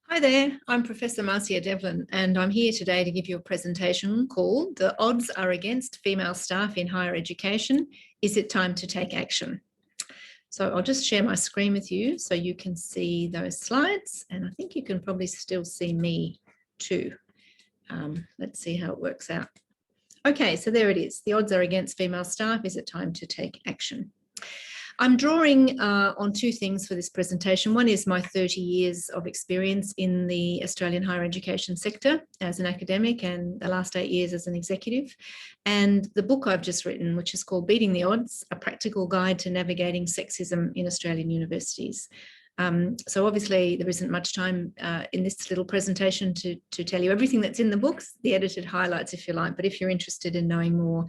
Hi there, I'm Professor Marcia Devlin and I'm here today to give you a presentation called "The Odds Are Against Female Staff in Higher Education. Is it time to take action?" So I'll just share my screen with you so you can see those slides, and I think you can probably still see me too. Let's see how it works out. Okay, so there it is. The odds are against female staff. Is it time to take action? I'm drawing on two things for this presentation. One is my 30 years of experience in the Australian higher education sector as an academic and the last 8 years as an executive. And the book I've just written, which is called Beating the Odds, A Practical Guide to Navigating Sexism in Australian Universities. So obviously there isn't much time in this little presentation to tell you everything that's in the books, the edited highlights if you like, but if you're interested in knowing more,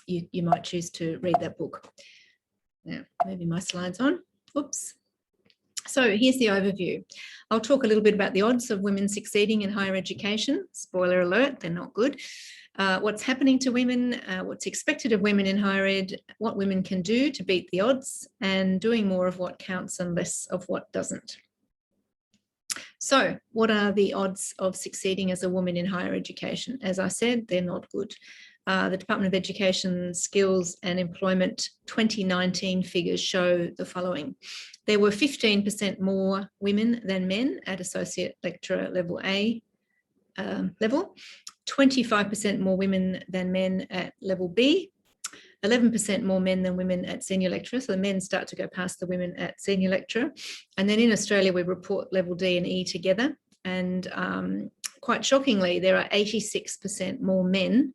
you might choose to read that book. Now, maybe my slide's on. Oops. So here's the overview. I'll talk a little bit about the odds of women succeeding in higher education. Spoiler alert, they're not good. What's happening to women, what's expected of women in higher ed, what women can do to beat the odds, and doing more of what counts and less of what doesn't. So what are the odds of succeeding as a woman in higher education? As I said, they're not good. The Department of Education Skills and Employment 2019 figures show the following. There were 15% more women than men at Associate Lecturer Level A level, 25% more women than men at Level B, 11% more men than women at Senior Lecturer. So the men start to go past the women at Senior Lecturer. And then in Australia, we report Level D and E together. And quite shockingly, there are 86% more men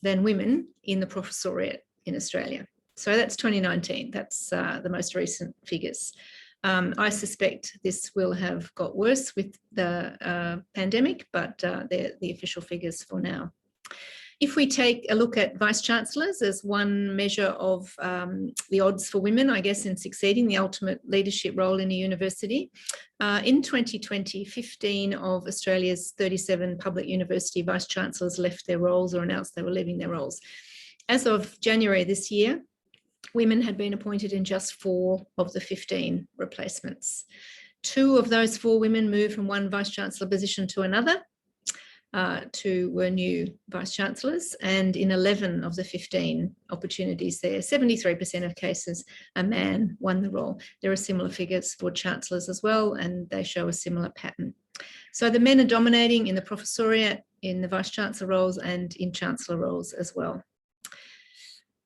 than women in the professoriate in Australia. So that's 2019. That's the most recent figures. I suspect this will have got worse with the pandemic, but they're the official figures for now. If we take a look at vice-chancellors as one measure of the odds for women, I guess, in succeeding, the ultimate leadership role in a university, in 2020, 15 of Australia's 37 public university vice-chancellors left their roles or announced they were leaving their roles. As of January this year, women had been appointed in just 4 of the 15 replacements. 2 of those 4 women moved from one vice-chancellor position to another. 2 were new vice-chancellors, and in 11 of the 15 opportunities there, 73% of cases, a man won the role. There are similar figures for chancellors as well, and they show a similar pattern. So the men are dominating in the professoriate, in the vice-chancellor roles, and in chancellor roles as well.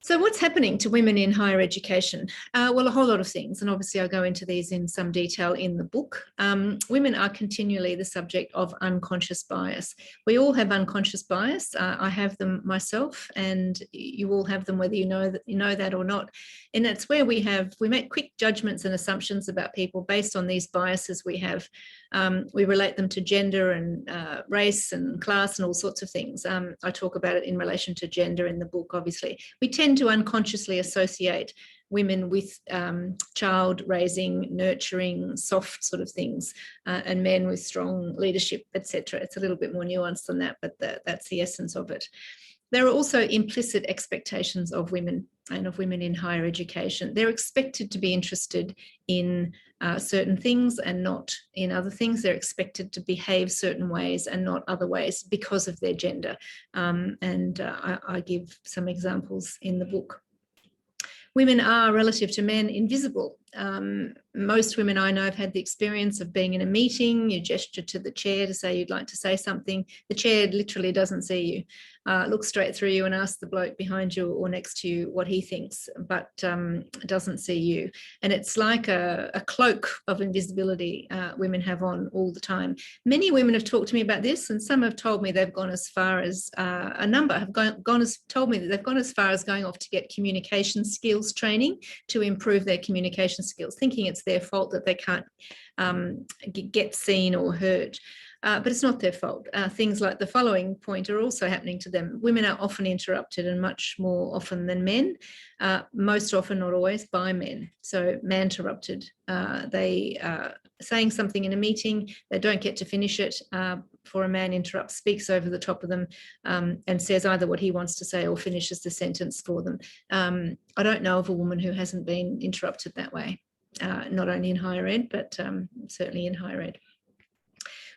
So what's happening to women in higher education? Well, a whole lot of things, and obviously I'll go into these in some detail in the book. Women are continually the subject of unconscious bias. We all have unconscious bias. I have them myself, and you all have them whether you know that or not. And that's where we make quick judgments and assumptions about people based on these biases we have. We relate them to gender and race and class and all sorts of things. I talk about it in relation to gender in the book, obviously. We tend to unconsciously associate women with child raising, nurturing, soft sort of things, and men with strong leadership, etc. It's a little bit more nuanced than that, but that's the essence of it. There are also implicit expectations of women and of women in higher education. They're expected to be interested in certain things and not in other things. They're expected to behave certain ways and not other ways because of their gender. I give some examples in the book. Women are, relative to men, invisible. Most women I know have had the experience of being in a meeting. You gesture to the chair to say you'd like to say something. The chair literally doesn't see you, looks straight through you and asks the bloke behind you or next to you what he thinks, but doesn't see you. And it's like a cloak of invisibility women have on all the time. Many women have talked to me about this, and some have told me they've gone as far as a number have told me that they've gone as far as going off to get communication skills training to improve their communication skills, thinking it's their fault that they can't get seen or heard. But it's not their fault. Things like the following point are also happening to them. Women are often interrupted, and much more often than men, most often, not always, by men. So man-interrupted. They are saying something in a meeting, they don't get to finish it, for a man interrupts, speaks over the top of them, and says either what he wants to say or finishes the sentence for them. I don't know of a woman who hasn't been interrupted that way, not only in higher ed, but certainly in higher ed.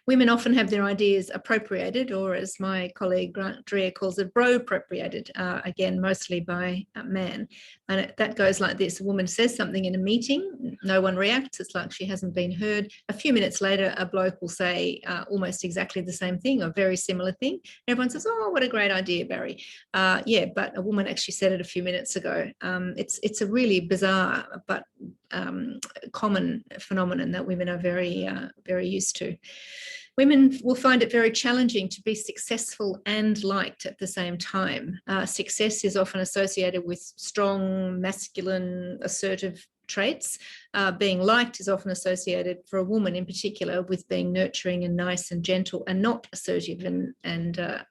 Women often have their ideas appropriated, or as my colleague Grant Dreher calls it, bro-appropriated, again, mostly by a man. And that goes like this. A woman says something in a meeting, no one reacts, it's like she hasn't been heard. A few minutes later, a bloke will say almost exactly the same thing, or very similar thing. Everyone says, oh, what a great idea, Barry. Yeah, but a woman actually said it a few minutes ago. It's a really bizarre but common phenomenon that women are very used to. Women will find it very challenging to be successful and liked at the same time. Success is often associated with strong, masculine, assertive traits. Being liked is often associated, for a woman in particular, with being nurturing and nice and gentle and not assertive and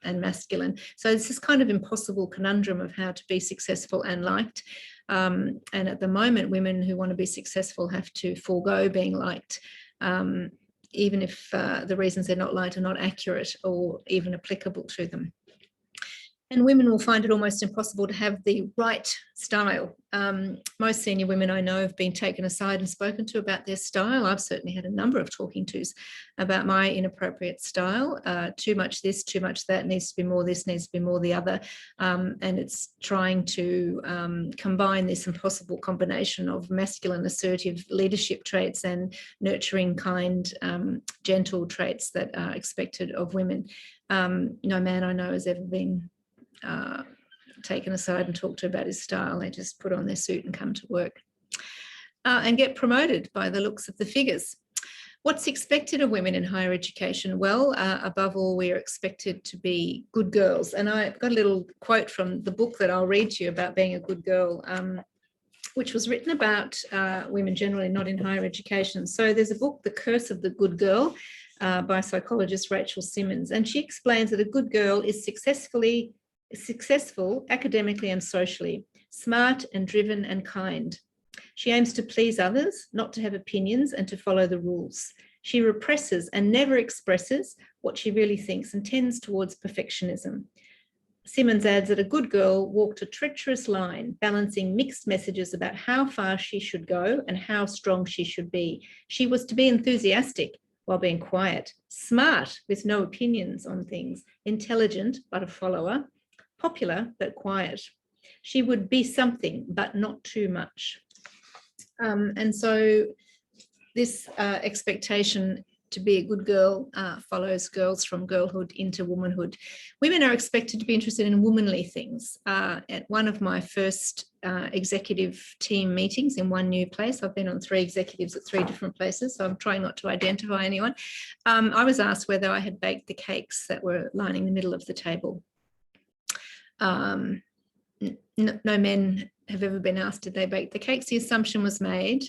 masculine. So it's this kind of impossible conundrum of how to be successful and liked. And at the moment, women who want to be successful have to forego being liked, even if the reasons they're not liked are not accurate or even applicable to them. And women will find it almost impossible to have the right style. Most senior women I know have been taken aside and spoken to about their style. I've certainly had a number of talking tos about my inappropriate style. Too much this, too much that, needs to be more this, needs to be more the other. And it's trying to combine this impossible combination of masculine, assertive leadership traits and nurturing, kind, gentle traits that are expected of women. No man I know has ever been taken aside and talked to about his style. They just put on their suit and come to work and get promoted by the looks of the figures. What's expected of women in higher education? Well, above all, we are expected to be good girls. And I've got a little quote from the book that I'll read to you about being a good girl, which was written about women generally, not in higher education. So there's a book, The Curse of the Good Girl, by psychologist Rachel Simmons. And she explains that a good girl is successful academically and socially, smart and driven and kind. She aims to please others, not to have opinions and to follow the rules. She represses and never expresses what she really thinks and tends towards perfectionism. Simmons adds that a good girl walked a treacherous line, balancing mixed messages about how far she should go and how strong she should be. She was to be enthusiastic while being quiet, smart with no opinions on things, intelligent but a follower, popular but quiet. She would be something, but not too much. And so this expectation to be a good girl follows girls from girlhood into womanhood. Women are expected to be interested in womanly things. At one of my first executive team meetings in one new place, I've been on 3 executives at 3 different places, so I'm trying not to identify anyone. I was asked whether I had baked the cakes that were lining the middle of the table. No men have ever been asked did they bake the cakes. The assumption was made,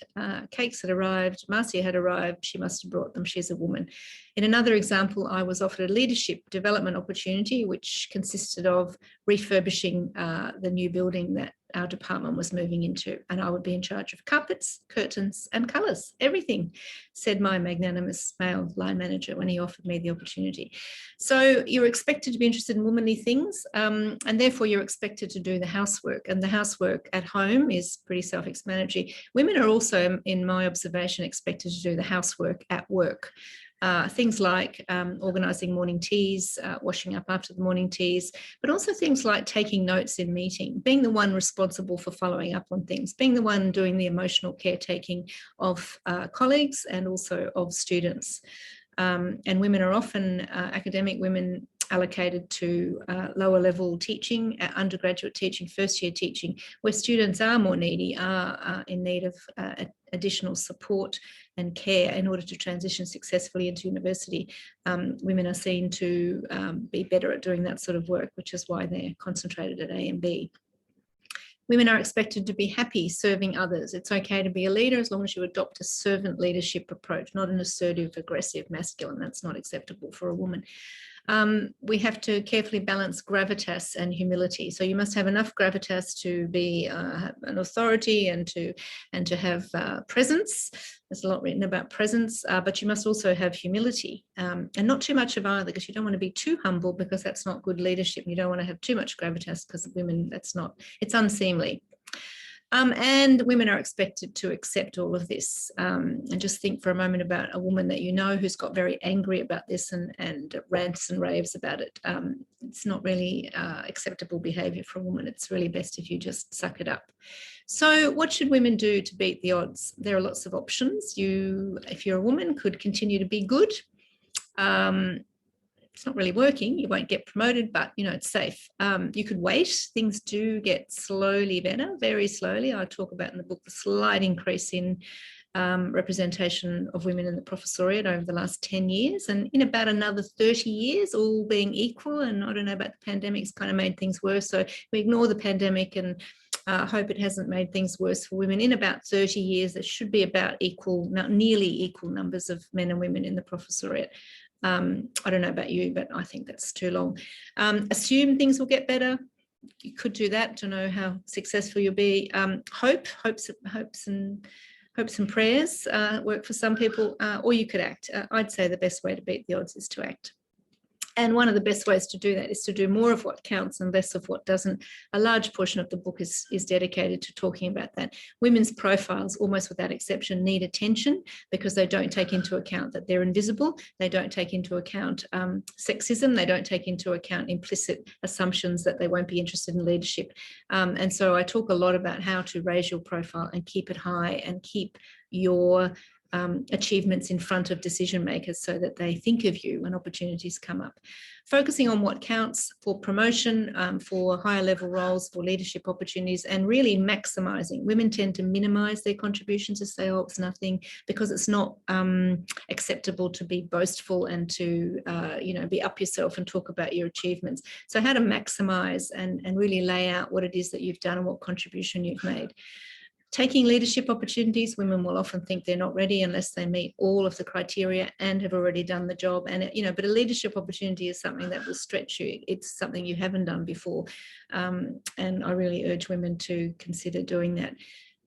cakes had arrived, Marcia had arrived, she must have brought them, she's a woman. In another example, I was offered a leadership development opportunity, which consisted of refurbishing the new building that our department was moving into, and I would be in charge of carpets, curtains and colours, everything, said my magnanimous male line manager when he offered me the opportunity. So you're expected to be interested in womanly things, and therefore you're expected to do the housework, and the housework at home is pretty self-explanatory. Women are also, in my observation, expected to do the housework at work. Things like organising morning teas, washing up after the morning teas, but also things like taking notes in meeting, being the one responsible for following up on things, being the one doing the emotional caretaking of colleagues and also of students. And women are often, academic women, allocated to lower level teaching, undergraduate teaching, first year teaching, where students are more needy, are in need of additional support and care in order to transition successfully into university. Women are seen to be better at doing that sort of work, which is why they're concentrated at A and B. Women are expected to be happy serving others. It's okay to be a leader as long as you adopt a servant leadership approach, not an assertive, aggressive, masculine. That's not acceptable for a woman. We have to carefully balance gravitas and humility. So you must have enough gravitas to be an authority and to have presence. There's a lot written about presence, but you must also have humility, and not too much of either, because you don't want to be too humble, because that's not good leadership. You don't want to have too much gravitas, because women, it's unseemly. And women are expected to accept all of this. And just think for a moment about a woman that you know who's got very angry about this and rants and raves about it. It's not really acceptable behaviour for a woman. It's really best if you just suck it up. So what should women do to beat the odds? There are lots of options. You, if you're a woman, could continue to be good. It's not really working, you won't get promoted, but you know, it's safe. You could wait. Things do get slowly better, very slowly. I talk about in the book the slight increase in representation of women in the professoriate over the last 10 years. And in about another 30 years, all being equal, and I don't know about the pandemic's kind of made things worse. So we ignore the pandemic and hope it hasn't made things worse for women. In about 30 years, there should be about equal, nearly equal numbers of men and women in the professoriate. I don't know about you, but I think that's too long. Assume things will get better. You could do that to know how successful you'll be. Hopes and prayers work for some people, or you could act. I'd say the best way to beat the odds is to act. And one of the best ways to do that is to do more of what counts and less of what doesn't. A large portion of the book is dedicated to talking about that. Women's profiles, almost without exception, need attention because they don't take into account that they're invisible. They don't take into account sexism. They don't take into account implicit assumptions that they won't be interested in leadership. And so I talk a lot about how to raise your profile and keep it high and keep your achievements in front of decision makers so that they think of you when opportunities come up. Focusing on what counts for promotion, for higher level roles, for leadership opportunities, and really maximising. Women tend to minimise their contributions to say, oh, it's nothing, because it's not acceptable to be boastful and to be up yourself and talk about your achievements. So how to maximise and really lay out what it is that you've done and what contribution you've made. Taking leadership opportunities, women will often think they're not ready unless they meet all of the criteria and have already done the job. And, but a leadership opportunity is something that will stretch you. It's something you haven't done before. And I really urge women to consider doing that.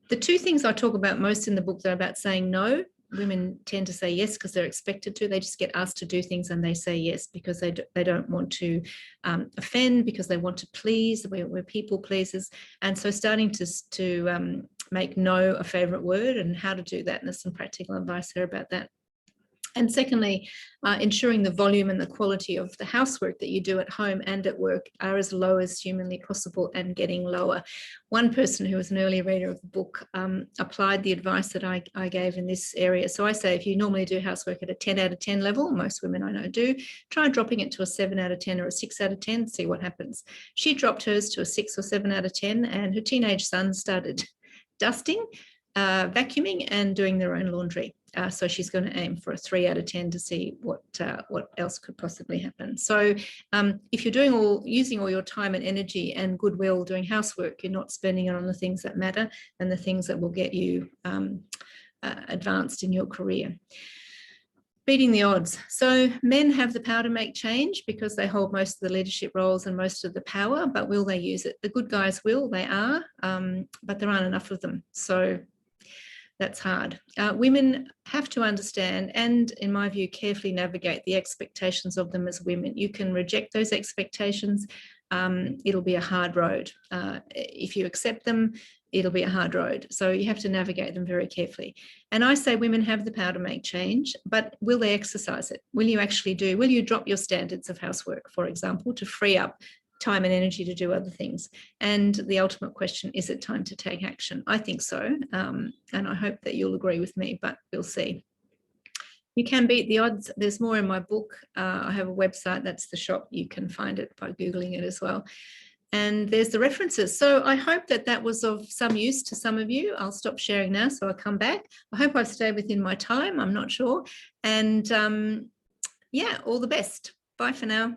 The two things I talk about most in the book, though, about saying no. Women tend to say yes because they're expected to. They just get asked to do things and they say yes because they don't want to offend, because they want to please. We're people pleasers. And so starting to make no a favourite word and how to do that. And there's some practical advice there about that. And secondly, ensuring the volume and the quality of the housework that you do at home and at work are as low as humanly possible and getting lower. One person who was an early reader of the book applied the advice that I gave in this area. So I say if you normally do housework at a 10 out of 10 level, most women I know do, try dropping it to a 7 out of 10 or a 6 out of 10, see what happens. She dropped hers to a 6 or 7 out of 10 and her teenage son started dusting, vacuuming and doing their own laundry. So she's going to aim for a 3 out of 10 to see what else could possibly happen. So if you're using all your time and energy and goodwill doing housework, you're not spending it on the things that matter and the things that will get you advanced in your career. Beating the odds. So men have the power to make change because they hold most of the leadership roles and most of the power, but will they use it? The good guys will, they are, but there aren't enough of them. So that's hard. Women have to understand and, in my view, carefully navigate the expectations of them as women. You can reject those expectations. It'll be a hard road. If you accept them, it'll be a hard road. So you have to navigate them very carefully. And I say women have the power to make change, but will they exercise it? Will you drop your standards of housework, for example, to free up time and energy to do other things? And the ultimate question, is it time to take action? I think so. And I hope that you'll agree with me, but we'll see. You can beat the odds. There's more in my book. I have a website, that's the shop. You can find it by Googling it as well. And there's the references. So I hope that was of some use to some of you. I'll stop sharing now, so I'll come back. I hope I've stayed within my time. I'm not sure. And yeah, all the best. Bye for now.